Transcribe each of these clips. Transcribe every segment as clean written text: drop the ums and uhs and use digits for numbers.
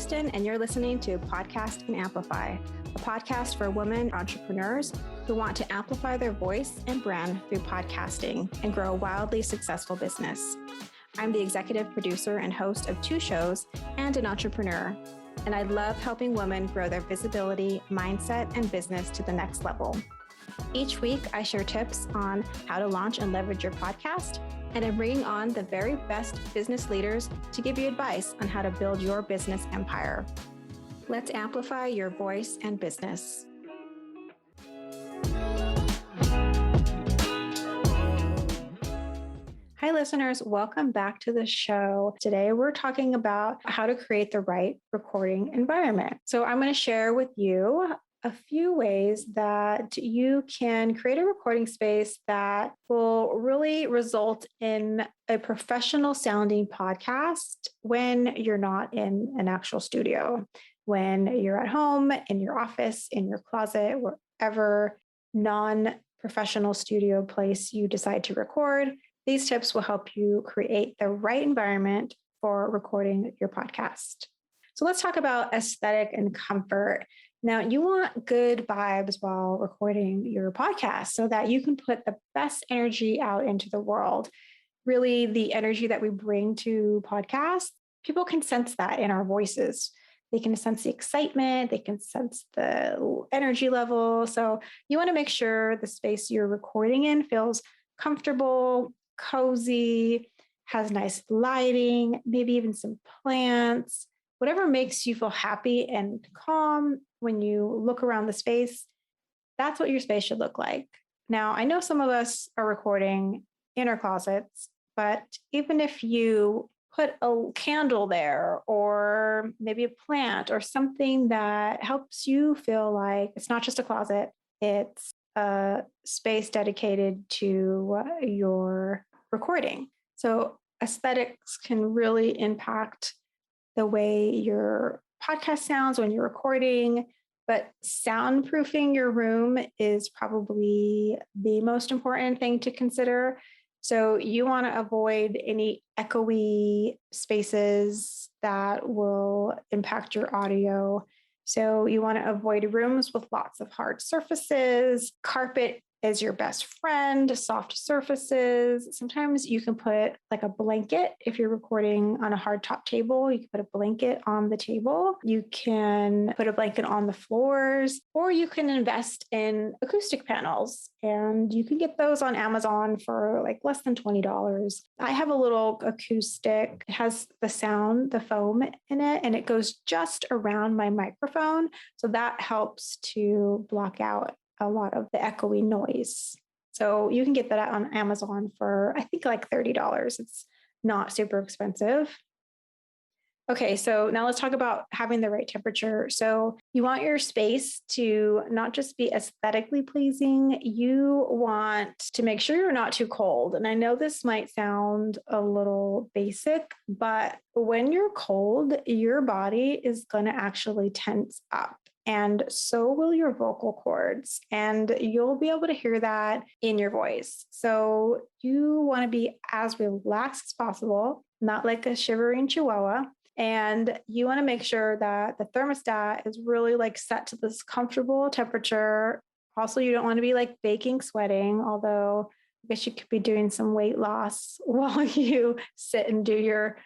Kristen, and you're listening to Podcast and Amplify, a podcast for women entrepreneurs who want to amplify their voice and brand through podcasting and grow a wildly successful business. I'm the executive producer and host of 2 shows and an entrepreneur, and I love helping women grow their visibility, mindset, and business to the next level. Each week, I share tips on how to launch and leverage your podcast, and I'm bringing on the very best business leaders to give you advice on how to build your business empire. Let's amplify your voice and business. Hi, listeners. Welcome back to the show. Today, we're talking about how to create the right recording environment. So I'm going to share with you a few ways that you can create a recording space that will really result in a professional sounding podcast when you're not in an actual studio, when you're at home, in your office, in your closet, wherever non-professional studio place you decide to record. These tips will help you create the right environment for recording your podcast. So let's talk about aesthetic and comfort. Now, you want good vibes while recording your podcast so that you can put the best energy out into the world. Really, the energy that we bring to podcasts, people can sense that in our voices. They can sense the excitement, they can sense the energy level. So you want to make sure the space you're recording in feels comfortable, cozy, has nice lighting, maybe even some plants. Whatever makes you feel happy and calm when you look around the space, that's what your space should look like. Now, I know some of us are recording in our closets, but even if you put a candle there or maybe a plant or something that helps you feel like it's not just a closet, it's a space dedicated to your recording. So aesthetics can really impact the way your podcast sounds when you're recording, but soundproofing your room is probably the most important thing to consider. So you want to avoid any echoey spaces that will impact your audio. So you want to avoid rooms with lots of hard surfaces. Carpet is your best friend, soft surfaces. Sometimes you can put like a blanket. If you're recording on a hard top table, you can put a blanket on the table. You can put a blanket on the floors, or you can invest in acoustic panels, and you can get those on Amazon for like less than $20. I have a little acoustic. It has the sound, the foam in it, and it goes just around my microphone. So that helps to block out a lot of the echoey noise. So you can get that on Amazon for, I think, like $30. It's not super expensive. Okay, so now let's talk about having the right temperature. So you want your space to not just be aesthetically pleasing, you want to make sure you're not too cold. And I know this might sound a little basic, but when you're cold, your body is going to actually tense up. And so will your vocal cords, and you'll be able to hear that in your voice. So you want to be as relaxed as possible, not like a shivering chihuahua. And you want to make sure that the thermostat is really like set to this comfortable temperature. Also, you don't want to be like baking, sweating, although I guess you could be doing some weight loss while you sit and do your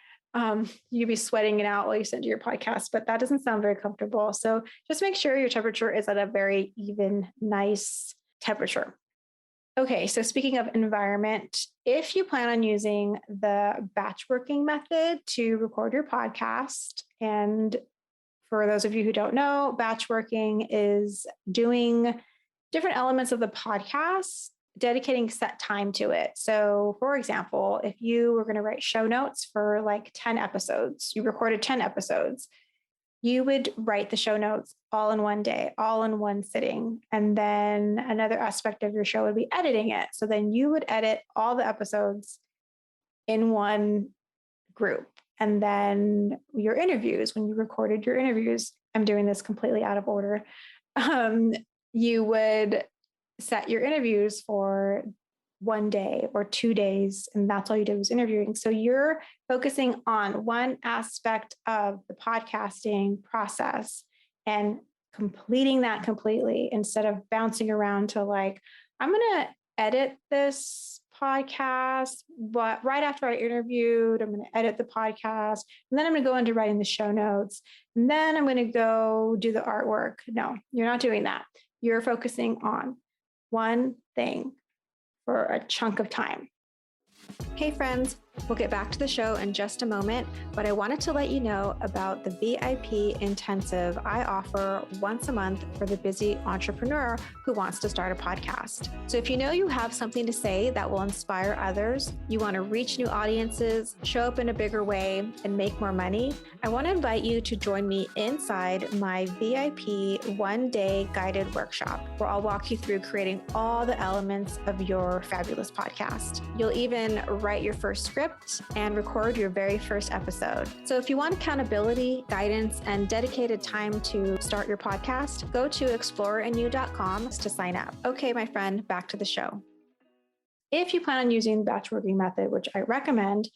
you'd be sweating it out while you listen to your podcast, but that doesn't sound very comfortable. So just make sure your temperature is at a very even, nice temperature. Okay, so speaking of environment, if you plan on using the batch working method to record your podcast, and for those of you who don't know, batch working is doing different elements of the podcast, dedicating set time to it. So for example, if you were going to write show notes for like 10 episodes, you recorded 10 episodes, you would write the show notes all in one day, all in one sitting. And then another aspect of your show would be editing it. So then you would edit all the episodes in one group. And then your interviews, when you recorded your interviews, I'm doing this completely out of order. You would set your interviews for one day or 2 days, and that's all you did was interviewing. So you're focusing on one aspect of the podcasting process and completing that completely instead of bouncing around to like, I'm going to edit this podcast, but right after I interviewed, I'm going to edit the podcast, and then I'm going to go into writing the show notes, and then I'm going to go do the artwork. No, you're not doing that. You're focusing on one thing for a chunk of time. Hey friends, we'll get back to the show in just a moment, but I wanted to let you know about the VIP intensive I offer once a month for the busy entrepreneur who wants to start a podcast. So if you know you have something to say that will inspire others, you want to reach new audiences, show up in a bigger way, and make more money, I want to invite you to join me inside my VIP one-day guided workshop, where I'll walk you through creating all the elements of your fabulous podcast. You'll even write your first script and record your very first episode. So if you want accountability, guidance, and dedicated time to start your podcast, go to exploreinu.com to sign up. Okay, my friend, back to the show. If you plan on using the batch recording method, which I recommend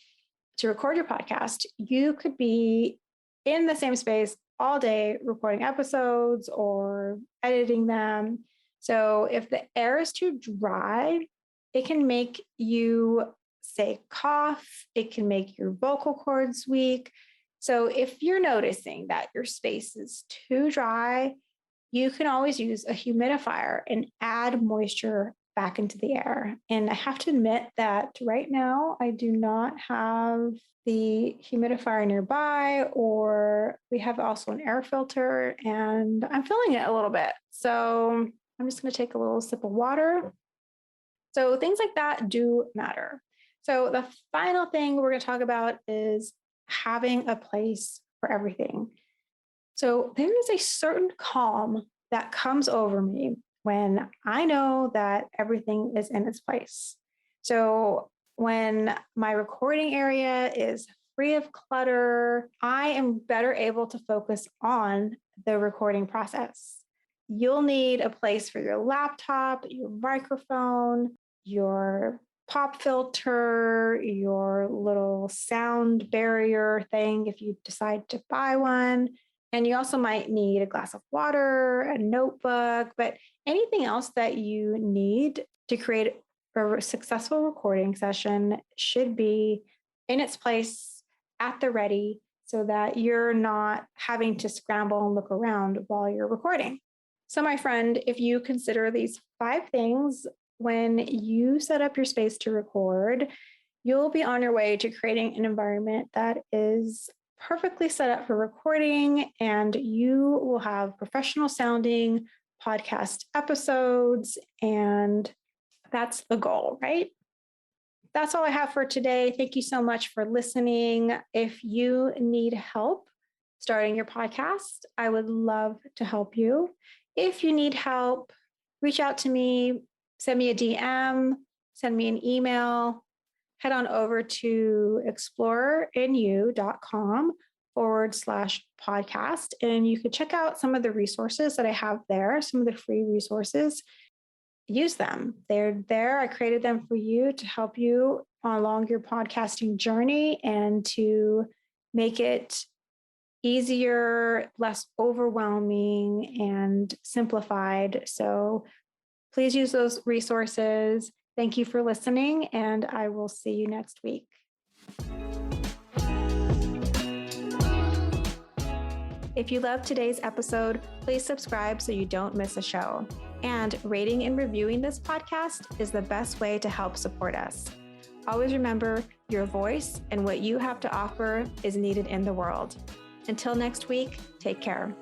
to record your podcast, you could be in the same space all day recording episodes or editing them. So if the air is too dry, it can make you say cough, it can make your vocal cords weak. So if you're noticing that your space is too dry, you can always use a humidifier and add moisture back into the air. And I have to admit that right now I do not have the humidifier nearby, or we have also an air filter, and I'm feeling it a little bit. So I'm just going to take a little sip of water. So things like that do matter. So the final thing we're going to talk about is having a place for everything. So there is a certain calm that comes over me when I know that everything is in its place. So when my recording area is free of clutter, I am better able to focus on the recording process. You'll need a place for your laptop, your microphone, your pop filter, your little sound barrier thing if you decide to buy one. And you also might need a glass of water, a notebook, but anything else that you need to create a successful recording session should be in its place at the ready so that you're not having to scramble and look around while you're recording. So my friend, if you consider these 5 things when you set up your space to record, you'll be on your way to creating an environment that is perfectly set up for recording, and you will have professional sounding podcast episodes, and that's the goal, right? That's all I have for today. Thank you so much for listening. If you need help starting your podcast, I would love to help you. If you need help, reach out to me, send me a DM, send me an email, head on over to exploreinu.com/podcast. And you can check out some of the resources that I have there, some of the free resources. Use them. They're there. I created them for you to help you along your podcasting journey and to make it easier, less overwhelming, and simplified. So please use those resources. Thank you for listening, and I will see you next week. If you loved today's episode, please subscribe so you don't miss a show. And rating and reviewing this podcast is the best way to help support us. Always remember, your voice and what you have to offer is needed in the world. Until next week, take care.